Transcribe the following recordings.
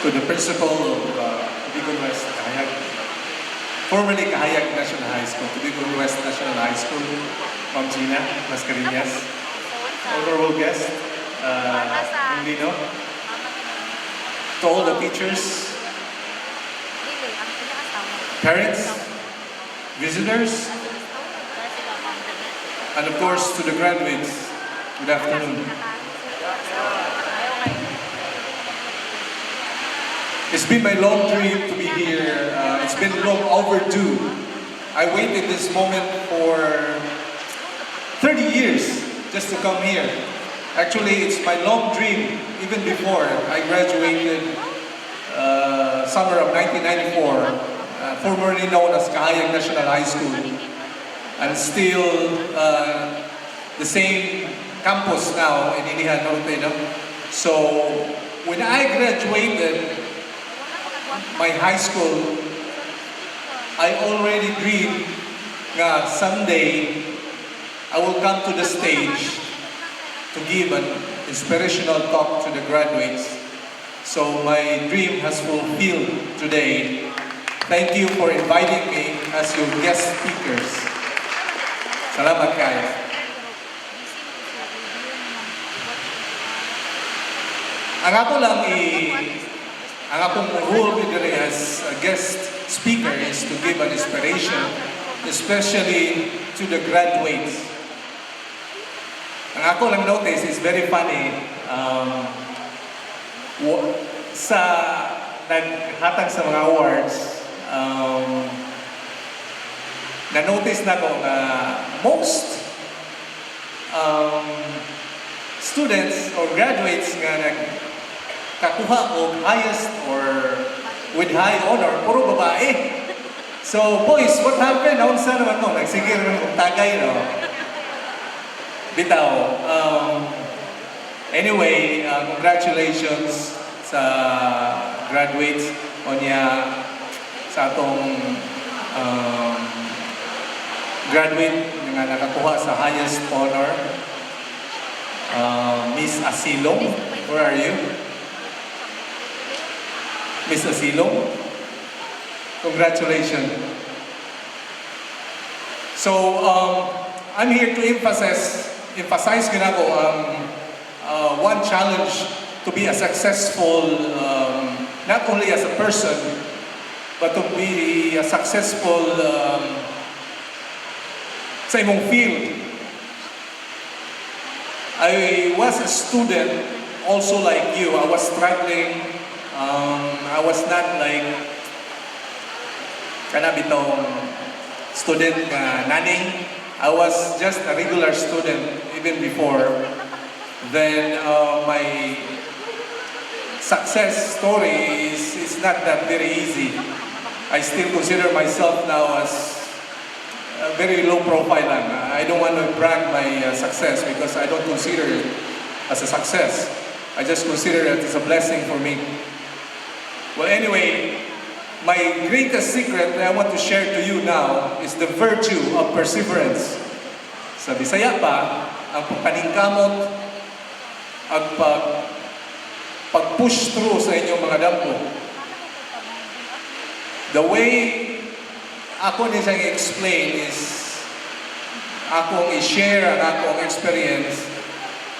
to the principal of Tubigon West Kahayag, formerly Kahayag National High School, Tubigon West National High School, Ma'am Gina Mascarillas, honorable guest, Lino, to all the teachers, parents, visitors, and of course to the graduates. Good afternoon. It's been my long dream to be here. It's been long overdue. I waited this moment for 30 years just to come here. Actually, it's my long dream even before I graduated summer of 1994, formerly known as Kahayag National High School, and still the same campus now in Ilihan Norte. No? So when I graduated my high school, I already dreamed that someday I will come to the stage to give an inspirational talk to the graduates. So my dream has fulfilled today. Thank you for inviting me as your guest speakers. Salamat kayo. Ang akong role as a guest speaker is to give an inspiration, especially to the graduates. Ang ako lang notice is very funny. Sa naghatag sa mga awards, na-notice na ko na most students or graduates nga nagkakuha o highest or with high honor, puro babae. So, boys, what happened? Naunsa naman mo? Nagsigir ng tagay, no? Bitaw. Anyway, congratulations sa graduates o niya sa atong graduate nga nakakuha sa highest honor. Miss Asilong, where are you? Miss Asilong, congratulations. So, I'm here to emphasize one challenge to be a successful, not only as a person, but to be a successful sa imong field. I was a student also like you. I was struggling. I was not like kanabitong student naning. I was just a regular student even before. Then my success story is not that very easy. I still consider myself now as a very low profile. I don't want to brag my success because I don't consider it as a success. I just consider it as a blessing for me. Well, anyway, my greatest secret that I want to share to you now is the virtue of perseverance. Sa Bisaya pa, ang pagpaningkamot, ang pag-push through sa inyong mga dampo. The way ako nisang explain is akong i-share ang akong experience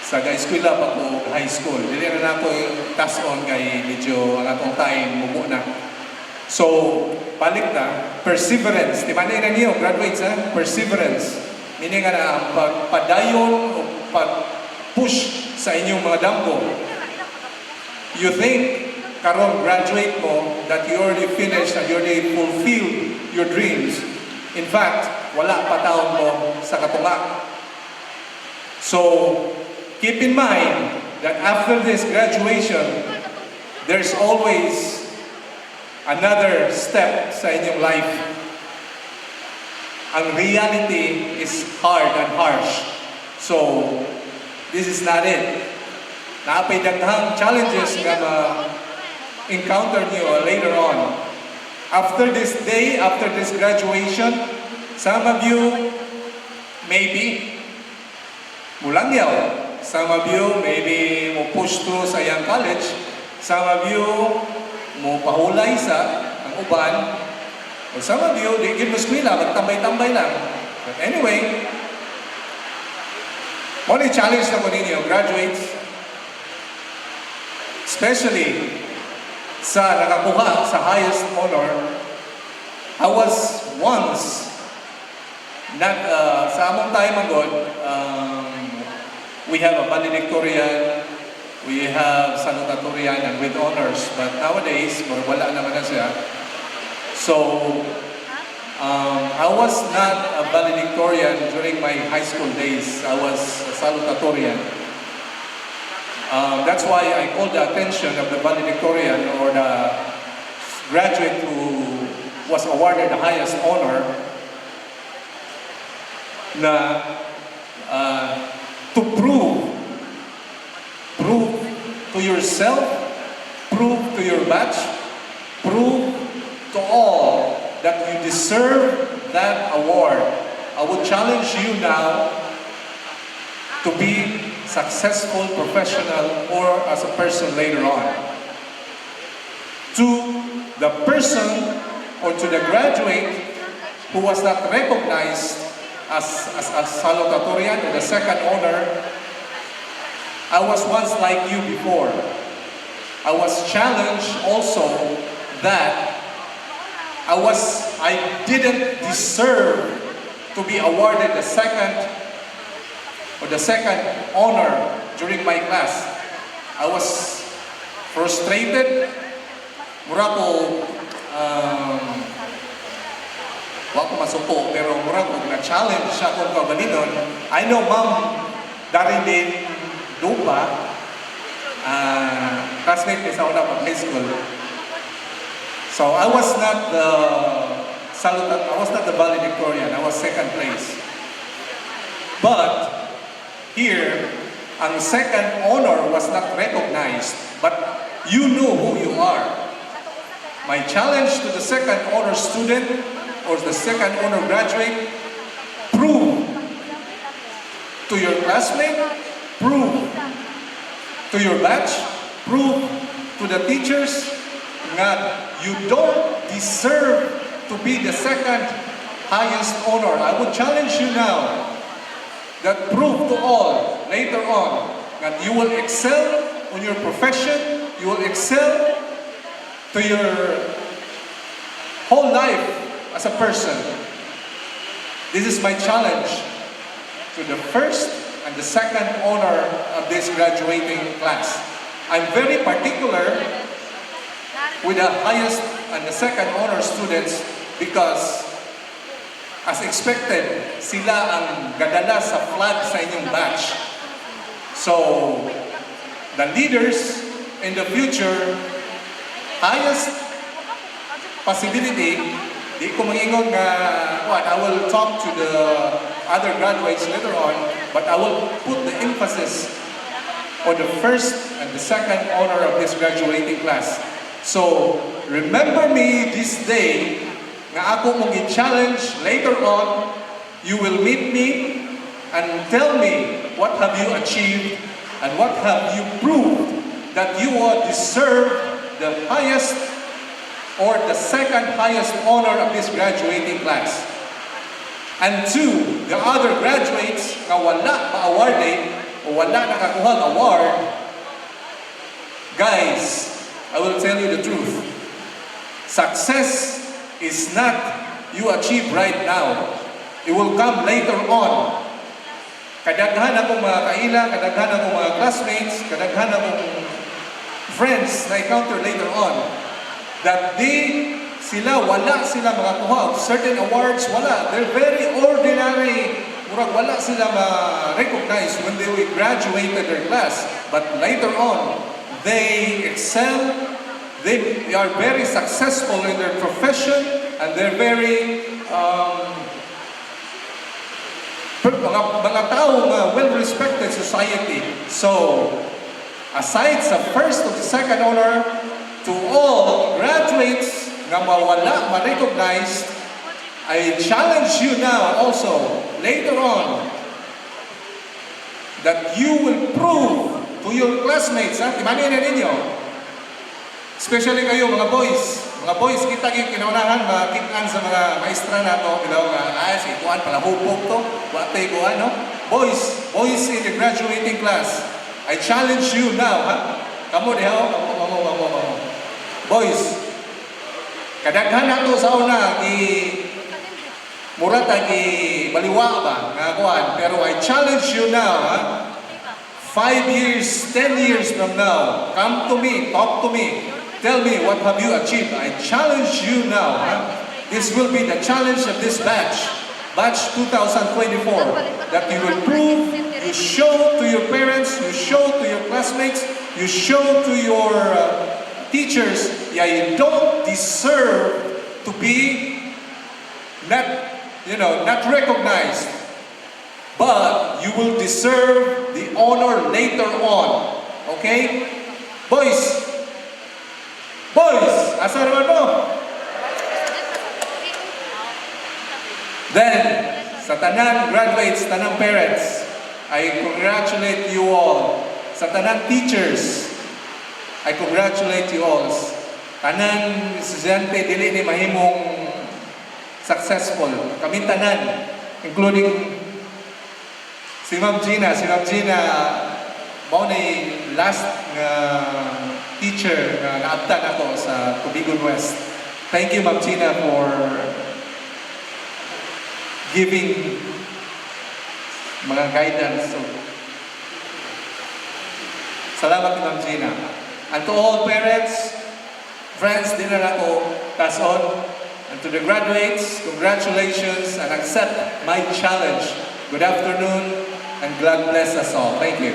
sa eskwela pa ko high school. Dili na ako tason kay medyo ang atong time mubo na. So, balik na, perseverance. Di ba na niyo, graduates ha? Perseverance. Meaning na ang pagpadayon o pag-push sa inyong mga dampo. You think, karong graduate mo, that you already finished and you already fulfilled your dreams. In fact, wala pa taon mo sa katunga. So, keep in mind that after this graduation, there's always another step sa inyong life. Ang reality is hard and harsh. So, this is not it. Naapay daghang challenges nga ma-encounter niyo later on. After this day, after this graduation, some of you maybe mulangyaw. Some of you maybe mo push through sa young college. Some of you mo pahulay sa ang uban. And some of you, di gid mo eskwela, magtambay-tambay lang. But anyway, only challenge na ko ninyo, graduates, especially sa nakakuha sa highest honor. I was once not sa among time agad, we have a valedictorian, we have salutatorian and with honors, but nowadays wala naman na siya. So I was not a valedictorian during my high school days. I was a salutatorian. That's why I called the attention of the valedictorian or the graduate who was awarded the highest honor na to prove to yourself, prove to your batch, prove to all that you deserve that award. I would challenge you now to be successful professional or as a person later on. To the person or to the graduate who was not recognized as a salutatorian or the second honor, I was once like you before. I was challenged also that I didn't deserve to be awarded the second honor during my class. I was frustrated. Mura ko wa ko masuko, pero mura ko na-challenge siya kung kabalinon. I know Ma'am Darilyn Dupa, classmate ni sa una pag high school. So I was not the valedictorian. I was second place. But here, ang second honor was not recognized, but you know who you are. My challenge to the second honor student or the second honor graduate, prove to your classmate, prove to your batch, prove to the teachers that you don't deserve to be the second highest honor. I would challenge you now that prove to all later on that you will excel on your profession, you will excel to your whole life as a person. This is my challenge to the first and the second honor of this graduating class. I'm very particular with the highest and the second honor students because as expected, sila ang gadala sa flag sa inyong batch. So, the leaders in the future, highest possibility, di ko mangingon nga, I will talk to the other graduates later on, but I will put the emphasis on the first and the second honor of this graduating class. So, remember me this day, nga ako mong i-challenge later on, you will meet me and tell me what have you achieved and what have you proved that you will deserve the highest or the second highest honor of this graduating class. And two, the other graduates na wala ma-awarded o wala nakakuha ng award, guys, I will tell you the truth. Success is not you achieve right now. It will come later on. Kadaghan akong mga kaila, kadaghan akong mga classmates, kadaghan akong friends na encounter later on that wala sila makakuha of certain awards, wala. They're very ordinary. Murag wala sila ma-recognize when they graduated their class. But later on, they excel, they are very successful in their profession, and they're very mga tao well-respected society. So, aside sa first or the second honor, to all graduates na mawala, ma-recognize, I challenge you now also, later on, that you will prove to your classmates, timanin na ninyo, Especially kayo, mga boys. Mga boys, kita yung kinaunahan, makitaan sa mga maestra na to. Bilaw nga, si Kuan, pala hupok to. Watay Kuan, no? Boys in the graduating class. I challenge you now, ha? Kamu dihaw, kamu. Boys, kadaghan na to sa una, murata ki baliwa ba, nga Kuan. Pero I challenge you now, ha? 5 years, 10 years from now, come to me, talk to me. Tell me, what have you achieved? I challenge you now. Huh? This will be the challenge of this batch. Batch 2024. That you will prove, you show to your parents, you show to your classmates, you show to your teachers, yeah, you don't deserve to be not recognized. But you will deserve the honor later on. Okay? Boys, asa naman mo? Then, sa tanang graduates, tanang parents, I congratulate you all. Sa tanang teachers, I congratulate you all. Tanang estudyante, dili ni mahimong successful. Kami tanan, including si Ma'am Gina, mao ni last teacher na naabtan ako sa Tubigon West. Thank you, Ma'am Gina, for giving mga guidance. So, salamat, Ma'am Gina. And to all parents, friends, din na ako, pass on. And to the graduates, congratulations and accept my challenge. Good afternoon and God bless us all. Thank you.